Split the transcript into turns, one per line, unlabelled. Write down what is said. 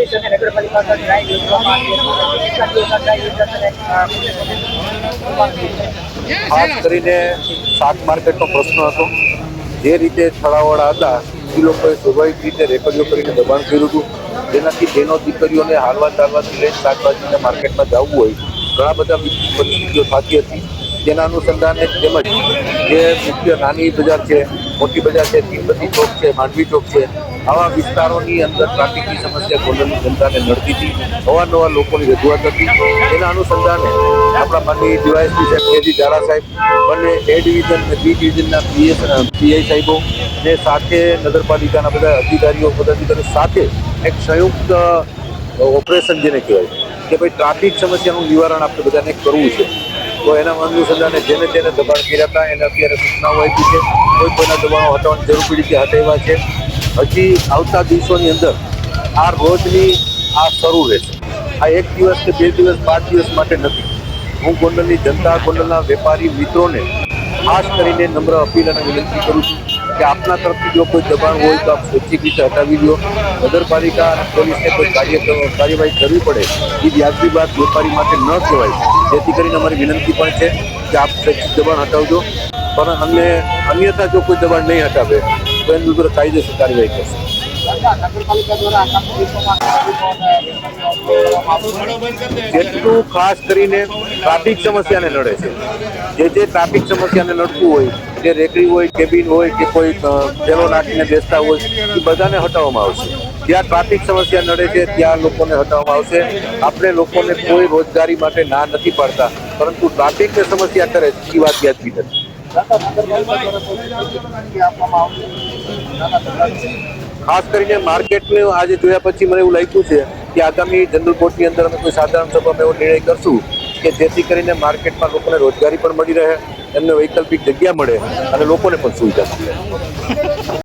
Police અને નગરપાલિકા દ્વારા ડ્રાઈવ યોજવામાં
ખાસ કરીને શાક માર્કેટનો પ્રશ્ન હતો। જે રીતે છળાવાળા હતા એ લોકોએ સ્વાભાવિક રીતે રેકડીઓ કરીને દબાણ કર્યું હતું, જેનાથી બહેનો દીકરીઓને હાલવા ચાલવાથી લઈને શાકભાજીના માર્કેટમાં જવું હોય ઘણા બધા પરિસ્થિતિઓ થતી હતી। તેના અનુસંધાને તેમજ જે મુખ્ય નાની બજાર છે, મોટી બજાર છે, તીનબત્તી ચોક છે, માંડવી ચોક છે, આવા વિસ્તારોની અંદર ટ્રાફિકની સમસ્યા ગોંડલની જનતાને નડતી હતી। અવારનવાર લોકોની રજૂઆત હતી। તેના અનુસંધાને આપણા માનનીય ડીવાયએસપી સાહેબ, કેજી ઝાલા સાહેબ, બંને એ ડિવિઝન અને બી ડિવિઝનના પીઆઈ સાહેબો ને સાથે નગરપાલિકાના બધા અધિકારીઓ પદાધિકારીઓ સાથે એક સંયુક્ત ઓપરેશન જેને કહેવાય કે ભાઈ ટ્રાફિક સમસ્યાનું નિવારણ આપણે બધાને કરવું છે। તો એના અનુસંધાને જેને તેને દબાણ કર્યા હતા એને અત્યારે સૂચનાઓ આપી છે। કોઈના દબાણો હટાવવાની જરૂર પડી છે, હટાવ્યા છે। હજી આવતા દિવસોની અંદર આ રોજની આ શરૂ રહેશે। આ એક દિવસ કે 2 દિવસ 5 દિવસ માટે નથી। હું ગોંડલની જનતા, ગોંડલના વેપારી મિત્રોને ખાસ કરીને નમ્ર અપીલ અને વિનંતી કરું છું કે આપના તરફથી જો કોઈ દબાણ હોય તો આપ સ્વૈચ્છિક રીતે હટાવી દો। નગરપાલિકા અને પોલીસને કોઈ કાર્યવાહી કરવી પડે એ વ્યાજબી વાત વેપારી માટે ન કહેવાય। જેથી કરીને અમારી વિનંતી પણ છે કે આપ સ્વૈચ્છિક દબાણ હટાવજો, પણ અન્યથા જો કોઈ દબાણ નહીં હટાવે તો એની ઉપર કાયદેસર કાર્યવાહી કરશે।
નગરપાલિકા દ્વારા
જેટલું ખાસ કરીને ટ્રાફિક સમસ્યાને નડે છે, જે ટ્રાફિક સમસ્યાને નડતું હોય, જે રેકડી હોય, કેબિન હોય કે કોઈ પેલો નાખીને બેસતા હોય એ બધાને હટાવવામાં આવશે। જ્યાં ટ્રાફિક સમસ્યા નડે છે ત્યાં લોકોને હટાવવામાં આવશે। આપણે લોકોને કોઈ રોજગારી માટે ના નથી પાડતા, પરંતુ ટ્રાફિકને સમસ્યા કરે એ વાત વ્યાજબી નથી। ખાસ કરીને માર્કેટને આજે જોયા પછી મને એવું લાગ્યું છે કે આગામી જનરલ બોર્ડની અંદર અમે કોઈ સાધારણ સભામાં એવો નિર્ણય કરશું કે જેથી કરીને માર્કેટમાં લોકોને રોજગારી પણ મળી રહે, એમને વૈકલ્પિક જગ્યા મળે અને લોકોને પણ સુવિધા મળે।